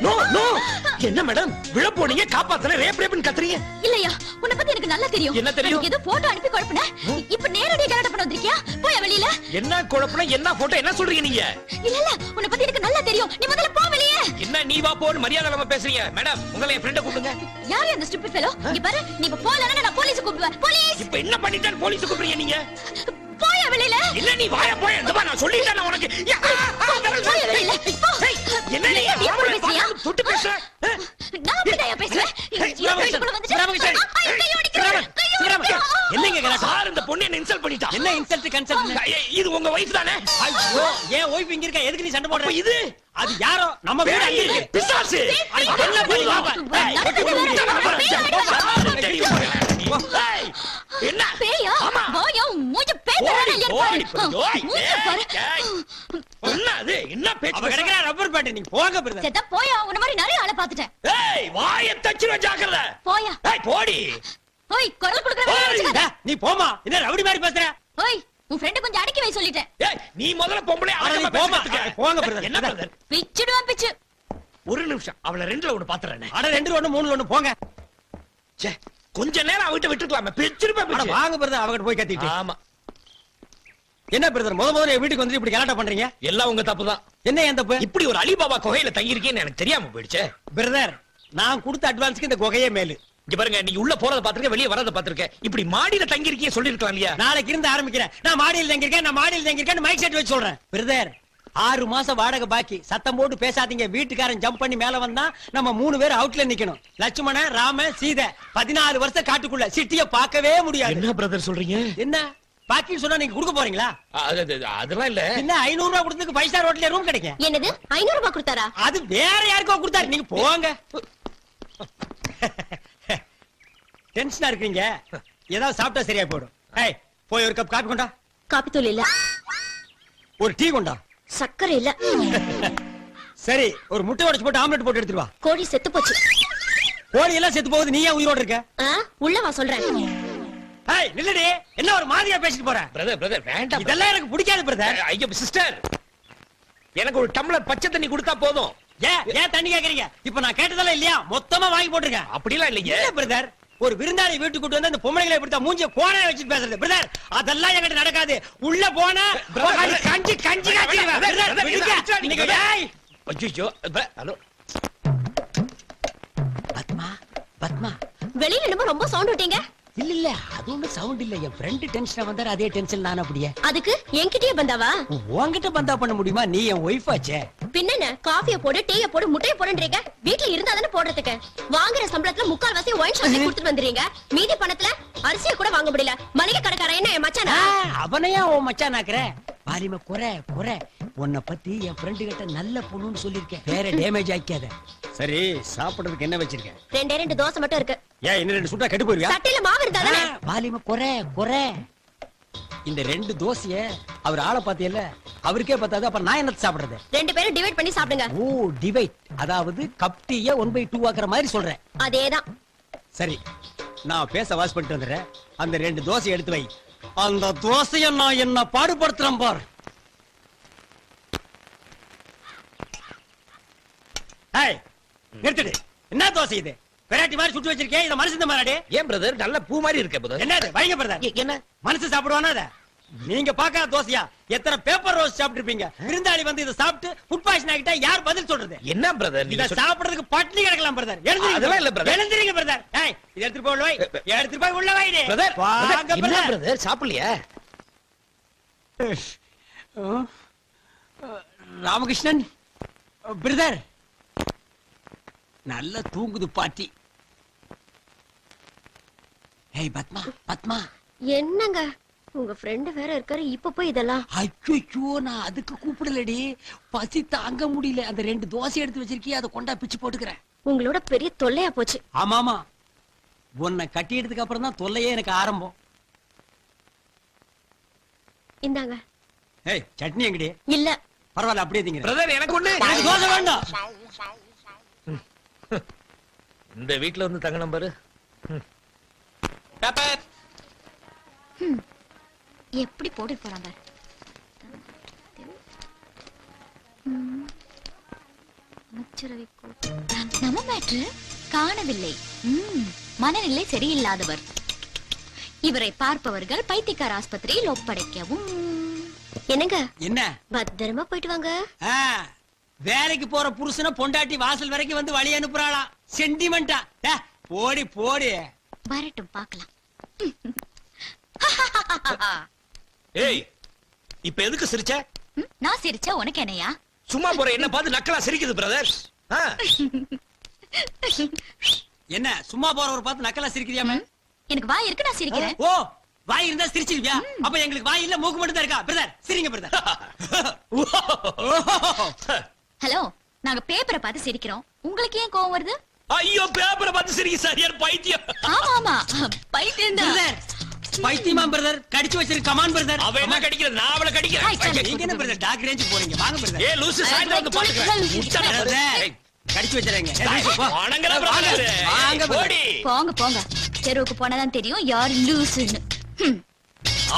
No no என்ன madam விழ போனீங்க காப்பாத்தல ரேப் ரேப்னு கத்துறீங்க இல்லையா உன்னை பத்தி எனக்கு நல்லா தெரியும். என்ன தெரியும்? ஏதோ போட்டோ அனுப்பி குழப்பன இப்ப நேரடியா கலாட்ட பண்ண வந்திருக்கியா? போய் வெளியில. என்ன குழப்பன என்ன போட்டோ என்ன சொல்றீங்க நீங்க? இல்ல இல்ல உன்னை பத்தி எனக்கு நல்லா தெரியும். நீ முதல்ல போ வெளியே. என்ன நீ வா போன்னு மரியாதை இல்லாம பேசுறீங்க மேடம். உங்களை என் ஃப்ரெண்ட கூப்பிடுங்க. யார் அந்த ஸ்டூபிட் ஃபெலோ? இங்க பாரு நீ இப்ப போலனா நான் போலீஸ் கூப்பிடுவேன். போலீஸ். இப்ப என்ன பண்ணிட்டான் போலீஸ் கூப்பிடுறீங்க நீங்க? போய் வெளியில. இல்ல நீ வாயா போய் இந்த நான் சொல்லிட்டேன் உனக்கு. போய் வெளியில. என்ன நீ அப்படி பேசுறியா? தொட்டு பேசுற? நான் அப்படியே பேசுவேன். என்னங்க கலாட்டா? சார் இந்த பொண்ணு என்ன இன்சல்ட் பண்ணிட்டா. என்ன இன்சல்ட் கன்சல்ட்? இது உங்க வைஃப் தானே? ஐயோ ஏன் வைஃப் இங்க இருக்க? எதுக்கு நீ சண்டை போடுற? இது அது யாரோ நம்ம வீடு அங்க இருக்கு. பிசாசு. என்ன பண்ணி பாப்பா? என்ன பேயா? வாயா மூஞ்ச பேத்தறல இல்லையா பாரு. மூஞ்ச பாரு. என்னது என்ன பேச்சு? அவ கிடக்குற ரப்பர் பேட் நீ போங்க பிரதர். செத்த போயா உன்ன மாதிரி நிறைய ஆளை பாத்துட்டேன். ஏய் வாயை தச்சிர ஜாக்கிரதை. போயா. ஏய் போடி. ஓய் குரல் குடுக்குற வேலைய வச்சுக்காத. நீ போமா. என்ன ரவுடி மாதிரி பேசுற? ஓய் உன் ஃப்ரெண்ட் கொஞ்சம் அடக்கி வை சொல்லிட்டேன். ஏய் நீ முதல்ல பொம்பளை ஆளமா போமா. பேசுறீங்க. போங்க பிரதர். என்ன பிரதர்? பிச்சுடுவான் பிச்சு. ஒரு நிமிஷம் அவள ரெண்டுல ஒன்னு பாத்துறேனே. அட 2 1 3 1 போங்க. ச்சே கொஞ்ச நேரம் அவகிட்ட விட்டுக்கலாமே. பிச்சிருப்ப அட பிச்சு. வாங்க பிரதர் அவகிட்ட போய் கத்திட்டு. ஆமா. என்ன பிரதர் முதல்ல என் வீட்டுக்கு வந்து இப்படி கலாட்டா பண்றீங்க? எல்லாம் உங்க தப்புதான். என்ன ஏன் தப்பு? இப்படி ஒரு அலிபாபா குகையில தங்கி இருக்கேன்னு எனக்கு தெரியாம போயிடுச்சே. பிரதர் நான் கொடுத்த அட்வான்ஸ்க்கு இந்த குகையே மேலு. இங்க பாருங்க நீங்க உள்ள போறத பாத்துருக்க வெளிய வரத பாத்துருக்க. இப்படி மாடியில தங்கி இருக்கீங்க சொல்லிருக்கலாம் இல்லையா? நாளைக்கு இருந்து ஆரம்பிக்கிறேன். நான் மாடியில் தங்கியிருக்கேன் மைக் செட் வச்சு சொல்றேன். பிரதர் 6 மாசம் வாடகை பாக்கி. சத்தம் போட்டு பேசாதீங்க. வீட்டுக்காரன் ஜம்ப் பண்ணி மேல வந்தா நம்ம 3 பேர் அவுட்ல நிக்கணும். லட்சுமண ராம சீதை 14 வருஷம் காட்டுக்குள்ள சிட்டிய பார்க்கவே முடியாது. என்ன பிரதர் சொல்றீங்க? என்ன பாக்கின்னு சொன்னா நீங்க கொடுக்க போறீங்களா? அதெல்லாம் இல்ல. என்ன 500 ரூபாய் கொடுத்ததுக்கு 5 ஸ்டார் ஹோட்டல்ல ரூம் கிடைக்கும். என்னது 500 ரூபாய் கொடுத்தாரா? அது வேற யாருக்கோ கொடுத்தாரு. நீங்க போங்க. டென்ஷனா இருக்கீங்க. ஏதாவது சாப்பிட்டா சரியா போயிடும். ஏய் போய் ஒரு கப் காபி கொண்டா. காபி தூள் இல்ல. ஒரு டீ கொண்டா. சக்கரை இல்ல. சரி ஒரு முட்டை உடைச்சு போட்டு ஆம்லெட் போட்டு எடுத்துட்டு வா. கோழி செத்து போச்சு. கோழி எல்லாம் செத்து போகுது. நீ ஏன் உயிரோட இருக்க? உள்ள வா சொல்றேன். ஏய் நில்லுடி. என்ன ஒரு மாதிரியா பேசிட்டு போற? பிரதர் வேண்டாம். இதெல்லாம் எனக்கு பிடிக்காது பிரதர். ஐயோ சிஸ்டர் எனக்கு ஒரு டம்ளர் பச்சை தண்ணி கொடுத்தா போதும். ஏன் தண்ணி கேக்குறீங்க? இப்ப நான் கேட்டதெல்லாம் இல்லையா? மொத்தமா வாங்கி போட்டுருக்கேன். அப்படிலாம் இல்லையே. இல்ல பிரதர் ஒரு விருந்தாளி வீட்டுக்கு கூட்டு வந்து அந்த பொம்பளைகளை இப்படி மூஞ்சிய கோணை வச்சுட்டு பேசுறது பிரதர். அதெல்லாம் என்கிட்ட நடக்காது. உள்ள போனா கஞ்சி காய்ச்சிடுவேன் பிரதர். நீங்க டேய் ஐயோ ஹலோ பத்மா பத்மா வெளியில என்னமோ ரொம்ப சவுண்ட் விட்டீங்க. இல்ல அது ஒண்ணு சவுண்ட் இல்ல. என் ஃப்ரெண்ட் டென்ஷனா வந்தாரு. அதே டென்ஷன் நான் அப்படியே. அதுக்கு என்கிட்டயே பந்தாவா? உன்கிட்ட பந்தா பண்ண முடியுமா? நீ என் ஒய்ஃப் ஆச்சே. பின்னென்ன காஃபிய போடு டீய போடு முட்டைய போடுன்றீங்க. வீட்ல இருந்தா தானே போடுறதுக்கு. வாங்குற சம்பளத்துல 3/4 ஒயின் ஷாப்ல கொடுத்துட்டு வந்துறீங்க. மீதி பணத்துல அரிசியை கூட வாங்க முடியல. மளிகை கடைக்காரன் என்ன என் மச்சானா? அவனையா உன் மச்சான் ஆக்குற? பாலிம குறை உன்னை பத்தி என் ஃப்ரெண்டு கிட்ட நல்ல பொண்ணுன்னு சொல்லிருக்கேன். வேற டேமேஜ் ஆக்காத. சரி சாப்பிடுறதுக்கு என்ன வச்சிருக்கேன்? 2 தோசை மட்டும் இருக்கு. ஏன் இன்னும் 2 சுட்டா கெட்டு போயிருவியா? சட்டையில மாவு இருந்தா தானே. பாலிம குறை இந்த 2 தோசைய அவர் ஆளை பாத்தியல்ல அவருக்கே பத்தாது. அப்புறம் நான் என்ன சாப்பிடுறது? 2 பேரும் டிவைட் பண்ணி சாப்பிடுங்க. ஓ டிவைட் அதாவது கப் டீய 1/2 ஆக்குற மாதிரி சொல்றேன். அதேதான். சரி நான் பேச வாஸ் பண்ணிட்டு வந்துறேன். அந்த 2 தோசை எடுத்து வை. அந்த தோசைய நான் என்ன பாடுபடுத்துறேன் பார். ஏய் நிறுத்துடு. என்ன தோசை இது? வெரைட்டி மாதிரி சுட்டு வச்சிருக்கேன். இத மனுஷன் தான் மாறாடே. ஏன் பிரதர் நல்ல பூ மாதிரி இருக்க பிரதர். என்னது வைங்க பிரதர். என்ன மனுஷன் சாப்பிடுவானா அத? நீங்க பாக்காத தோசையா? எத்தனை பேப்பர் ரோஸ் சாப்பிட்டுருப்பீங்க. விருந்தாளி வந்து இத சாப்பிட்டு ஃபுட் பாய்சன் ஆகிட்டா யார் பதில் சொல்றது? என்ன பிரதர் இத சாப்பிடுறதுக்கு பட்டினி கிடக்கலாம் பிரதர். அதெல்லாம் இல்ல பிரதர். எழுந்திரீங்க பிரதர். ஏய் இத எடுத்து போய் வை. எடுத்து போய் உள்ள வைடே. பிரதர் வாங்க என்ன பிரதர். பிரதர் சாப்பிடலையா? ராமகிருஷ்ணன் பிரதர் நல்ல தூங்குது பாட்டி. ஏய் பத்மா பத்மா என்னங்க உங்க ஃப்ரெண்ட் வேற இருக்காரு. இப்ப போய் இதெல்லாம். ஐயோ நான் அதுக்கு கூப்பிடலடி. பசி தாங்க முடியல. அந்த 2 தோசை எடுத்து வச்சிருக்கிய அதை கொண்டா பிச்சு போட்டுக்கிறேன். உங்களோட பெரிய தொல்லையா போச்சு. ஆமாமா உன்னை கட்டியதுக்கு அப்புறம் தான் தொல்லையே எனக்கு ஆரம்பம். இந்தாங்க. ஏய் சட்னி எங்கடி? இல்ல பரவாயில்ல அப்படியே திங்க பிரதர் எனக்கு ஒண்ணு. எனக்கு தோசை வேண்டாம். இந்த வீட்ல வந்து தங்க நம்பரு. எப்படி போட்டு போறாங்க. அமைச்சரவை நம்ம மேட்ரு காணவில்லை. மனநிலை சரியில்லாதவர். இவரை பார்ப்பவர்கள் பைத்தியக்கார ஆஸ்பத்திரியில் ஒப்படைக்கவும். என்னங்க என்ன பத்திரமா போயிட்டு வாங்க. ஆ, வேலைக்கு போற புருஷனை பொண்டாட்டி வாசல் வரைக்கும் வந்து வழி அனுப்புறாளா? சென்டிமெண்டா? போடி போடி. வரட்டும் பார்க்கலாம். ஏய் இப்ப எதுக்கு சிரிச்ச? நான் சிரிச்சா உனக்கு என்னையா? சும்மா போற என்ன பார்த்து நக்கலா சிரிக்குது பிரதர். என்ன சும்மா போறவர் பார்த்து நக்கலா சிரிக்கிறியாமே? எனக்கு வாய் இருக்கு, நான் சிரிக்கிறேன். ஓ, வாய் இருந்தா சிரிச்சிருவியா? அப்ப எங்களுக்கு வாய் இல்ல, மூக்கு மட்டும் தான் இருக்கா? பிரதர் சிரிங்க பிரதர். ஹலோ, நாங்க பேப்பரை பார்த்து சிரிக்கிறோம், உங்களுக்கு ஏன் கோவம் வருது? ஐயோ பேப்பரை பார்த்து சிரிக்க சரியார் பைத்தியம். ஆமா ஆமா, பைத்தியம் தான். பிரதர் பைத்தியமா பிரதர்? கடிச்சு வச்சிருக்கு கமான் பிரதர். அவ என்ன கடிக்கிறது? நான் அவளை ஹாய், கடிக்கிறேன். சரி. நீங்க என்ன பிரதர் டாக் ரேஞ்ச் போறீங்க? வாங்க பிரதர். ஏ லூசு சாயந்தரம் வந்து பாத்துக்கிறேன். முட்டாளா பாரு. பிரதர் கடிச்சு வச்சிரங்க. வணங்குற பிரதர். வாங்க பிரதர். போடி. போங்க போங்க, தெருவுக்கு போனாதான் தெரியும் யார் லூசுன்னு.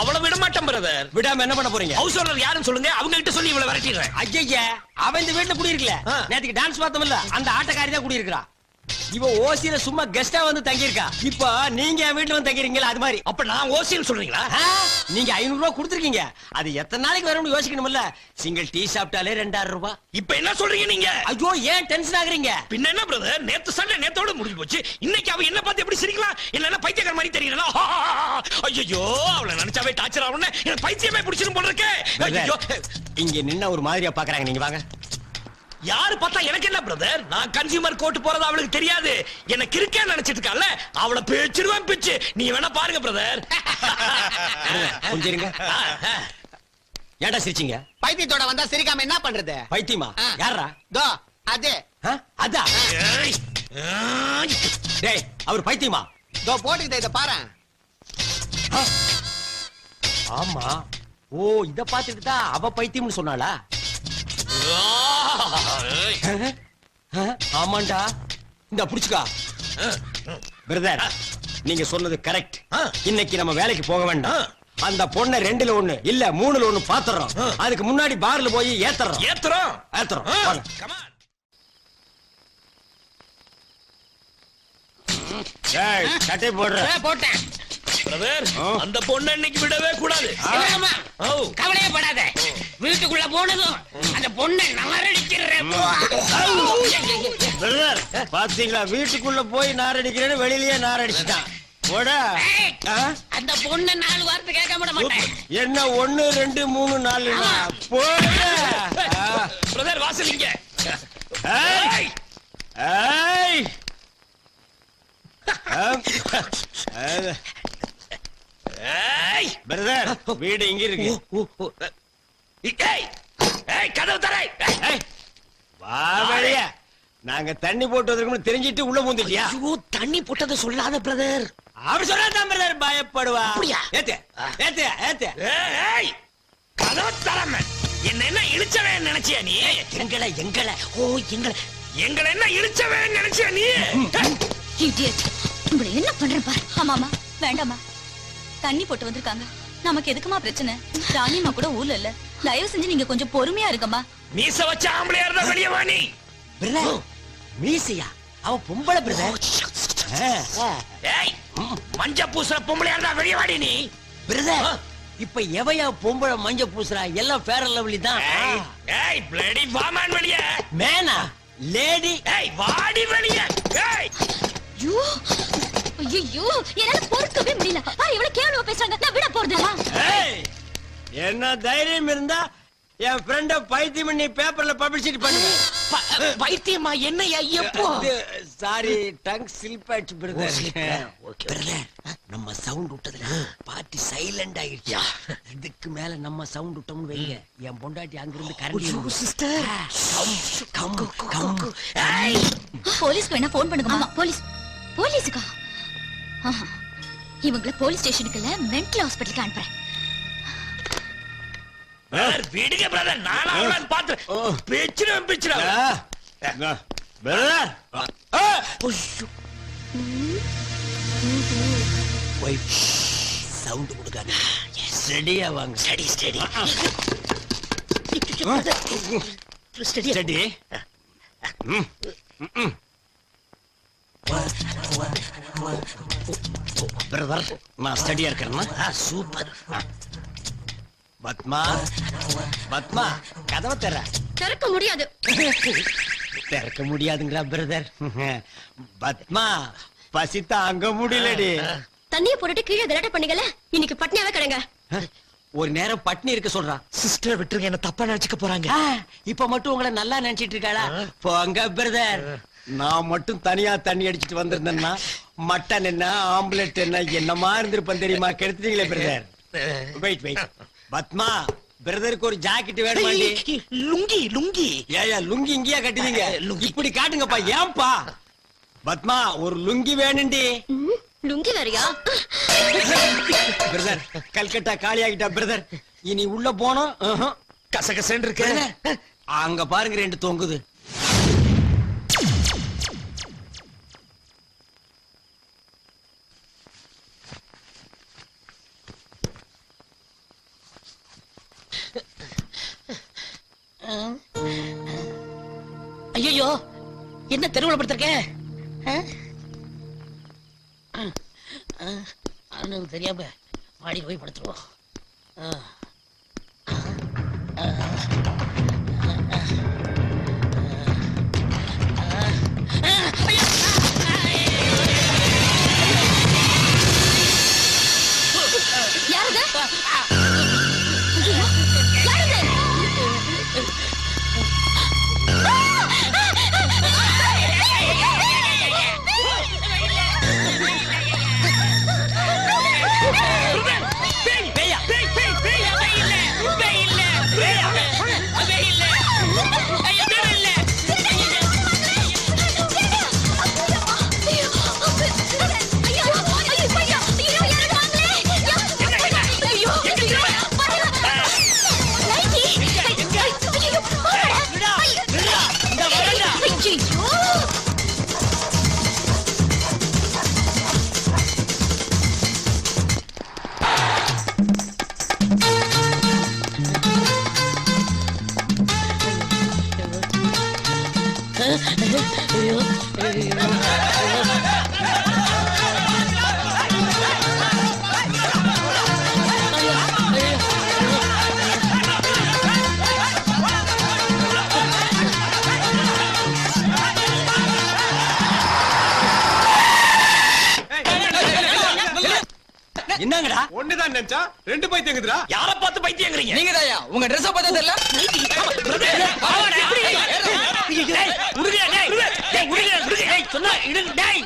அவளை விட மாட்டேன் பிரதர். விடாம என்ன பண்ண போறீங்க? ஹவுஸ் ஓனர் யாருன்னு சொல்லுங்க, அவங்க கிட்ட சொல்லி இவளை விரட்டிடுறேன். ஐயா, அவன் இந்த வீட்டுல குடியிருக்கல. ஆ. நேத்துக்கு டான்ஸ் பார்த்தோம்ல, அந்த ஆட்டக்காரி தான் குடியிருக்கா. இவ ஓசியில சும்மா கெஸ்டா வந்து தங்கி இருக்கா. இப்ப நீங்க என் வீட்டுல வந்து தங்கிறீங்களா? அது மாதிரி. அப்ப நான் ஓசின்னு சொல்றீங்களா? ஆ, நீங்க 500 ரூபாய் கொடுத்துருக்கீங்க. அது எத்தனை நாளைக்கு வரும்னு யோசிக்கணும்ல. சிங்கிள் டீ சாப்பிட்டாலே 2000 ரூபாய். இப்ப என்ன சொல்றீங்க நீங்க? ஐயோ, ஏன் டென்ஷன் ஆகுறீங்க? பின்ன என்ன பிரதர், நேத்து சண்டை நேத்தோட முடிஞ்சு போச்சு. இன்னைக்கு அவ என்ன பார்த்து எப்படி சிரிக்கலாம்? இல்லன்னா பைத்தியக்கார மாதிரி தெரியல. ஐயோ, அவளை நினைச்சாவே டார்ச்சர் ஆகும்னு எனக்கு பைத்தியமே பிடிச்சிரும் போல இருக்கே. ஐயோ, இங்க நின்ன ஒரு மாதிரியா பாக்குறாங்க. நீங்க வாங்க. யாரு பார்த்தா எனக்கு என்ன பிரதர்? நான் கன்சியூமர் கோர்ட் போறது அவளுக்கு தெரியாது. என்ன கிறுக்கே நினைச்சிட்டு இருக்கால, அவளை பேச்சிருவேன் பிச்சு. நீ வேணா பாருங்க பிரதர். கொஞ்சம் இருங்க. ஏன்டா சிரிச்சீங்க? பைத்தியத்தோட வந்தா சிரிக்காம என்ன பண்றது? பைத்தியமா? ஆ. யாரா? தோ அது அதா? ஏய், ஏய். டேய், அவர் பைத்தியமா? தோ போட்டுக்கிட்ட இத பாரு. ஆ. ஆமா. ஓ, இத பாத்துட்டு தான் அவ பைத்தியம்னு சொன்னாளா? ஏய். ஆமாண்டா. இந்த புடிச்சுக்கா. பிரதர், நீங்க சொன்னது கரெக்ட். இன்னைக்கு நம்ம வேலைக்கு போக வேண்டாம். அந்த பொண்ணை 2ல 1 இல்ல 3ல 1 பாத்துறோம். அதுக்கு முன்னாடி பார்ல போய் ஏத்துறோம். ஏத்துறோம். ஏத்துறோம். வாங்க. Come on. டேய், சட்டை போடுற. போட்டேன். பிரதர், அந்த பொண்ணை இன்னைக்கு விடவே கூடாது. சிவராமா, ஓ. கவலையே படாத. வீட்டுக்குள்ள போனதும் அந்த பொண்ணை நாரடிக்கிறேன். பிரதர், பாத்தீங்களா? வீட்டுக்குள்ள போய் நாரடிக்கிறேன்னு வெளியிலேயே நாரடிச்சிட்டான். போடா. ஆ? அந்த பொண்ணை 4 வார்த்தை கேட்க விட மாட்டேன். என்ன 1 2 3 4 போடா. பிரதர் வாசல் இங்க. ஏய். ஏய். ஏய். பிரதர், வீடு இங்க இருக்கு. ஏய். ஏய், கதவு தரை. ஏய், வா வெளிய. நாங்க தண்ணி போட்டு வந்திருக்கோம்னு தெரிஞ்சிட்டு உள்ள பூந்துட்டியா? ஐயோ, தண்ணி போட்டதை சொல்லாத பிரதர். அப்படி சொல்லாதான் பிரதர் பயப்படுவா. அப்படியா? ஏத்து ஏத்து ஏத்து. ஏய், கதவு தரமே. என்ன இழுச்சவன் நினைச்சியா நீ? எங்களை ஓ, எங்களை என்ன இழுச்சவன் நினைச்சியா நீ? இடியட், உங்களை என்ன பண்றேன் பாரு. ஆமாமா, வேண்டாமா. தண்ணி போட்டு வந்திருக்காங்க, நமக்கு எதுக்குமா பிரச்சனை? ராணிமா கூட ஊர்ல இல்ல. தயவு செஞ்சு நீங்க கொஞ்சம் பொறுமையா இருக்கமா. மீச வச்ச ஆம்பளையா இருந்தா வெளியே வா நீ. பிரதர், மீசையா? அவ பொம்பளை பிரதர். ஏய், மஞ்ச பூசுற பொம்பளையா இருந்தா வெளியே வாடி நீ. பிரதர், இப்ப எவையா பொம்பளை மஞ்ச பூசுறா? எல்லாம் ஃபேர் அண்ட் லவ்லி தான். ஏய், ஏய், பிளடி வாமான் வெளியே. மேனா லேடி. ஏய், வாடி வெளியே. ஏய், ஐயோ ஐயோ, என்னால பொறுக்கவே முடியல. பாரு, இவ்வளவு கேவலமா பேசுறாங்க. நான் விட போறதில்ல. ஏய், என்ன தைரியம் இருந்தா என் ஃப்ரெண்ட பைத்தியம் பண்ணி பேப்பர்ல பப்ளிசிட்டி பண்ணுங்க. பைத்தியமா? என்னையா எப்போ? சாரி, டங் ஸ்லிப் ஆயிடுச்சு பிரதர். ஓகே. பிரதர், நம்ம சவுண்ட் விட்டதுல பார்ட்டி சைலண்ட் ஆயிடுச்சு. இதுக்கு மேல நம்ம சவுண்ட் விட்டோம்னு வைங்க, என் பொண்டாட்டி அங்க இருந்து கரண்டி. சிஸ்டர். ஏய், போலீஸ்க்கு வேணா போன் பண்ணுங்க. ஆமா, போலீஸுக்கா? ஆஹா, இவங்கள போலீஸ் ஸ்டேஷனுக்கு இல்ல, மென்டல் ஹாஸ்பிடலுக்கு அனுப்புறேன். பிரதர், விடுங்க பிரதர். நானா அவளை பார்த்து பேச்சுறேன். பிரதர், சவுண்ட் கொடுக்காது. ரெடியா வாங்க. Study study. ஸ்டடி. பிரதர் நான் ஸ்டடியா இருக்கிறேன்னா சூப்பர். பத்மா பத்மா கதவை தர திறக்க முடியாது. திறக்க முடியாதுங்கிற பிரதர். பத்மா பசி தாங்க முடியலடி. தண்ணிய போட்டுட்டு கீழே கலாட்டா பண்ணீங்கல்ல, இன்னைக்கு பட்னியாவே கிடங்க. ஒரு நேரம் பட்னி இருக்க சொல்றான். சிஸ்டர் விட்டுருங்க, என்ன தப்பா நினைச்சுக்க போறாங்க. இப்ப மட்டும் உங்களை நல்லா நினைச்சிட்டு இருக்காளா? போங்க பிரதர். நான் மட்டும் தனியா தண்ணி அடிச்சிட்டு வந்திருந்தேன்னா மட்டன் என்ன ஆம்புலெட் என்ன என்னமா இருந்திருப்பேன் தெரியுமா? கெடுத்துட்டீங்களே பிரதர். Wait wait. பத்மா பிரதருக்கு ஒரு ஜாக்கெட் வேணுமாண்டி? லுங்கி லுங்கி. ஏயா லுங்கி இங்கேயா கட்டுவீங்க? இப்படி காட்டுங்கப்பா. ஏன்பா பத்மா ஒரு லுங்கி வேணுண்டி. லுங்கி வேறையா? பிரதர் கல்கட்டா காலி ஆகிட்டா பிரதர். இனி உள்ள போனோம் கசகசன்னு இருக்கு. அங்க பாருங்க 2 தொங்குது. ஐயோ என்ன தெருவுல படுத்திருக்கேன்? தெரியாம மாடி போய் படுத்துருவோம். யாருது? ஐயோ, யாருது? என்னங்கடா? ஒண்ணுதான் நினைச்சா 2 பைத்தியங்குதுடா. யார பார்த்து பைத்தியங்கறீங்க? நீங்க தாயா உங்க Dress பார்த்தா தெரியல? சொன்னா இடுங்க டேய்.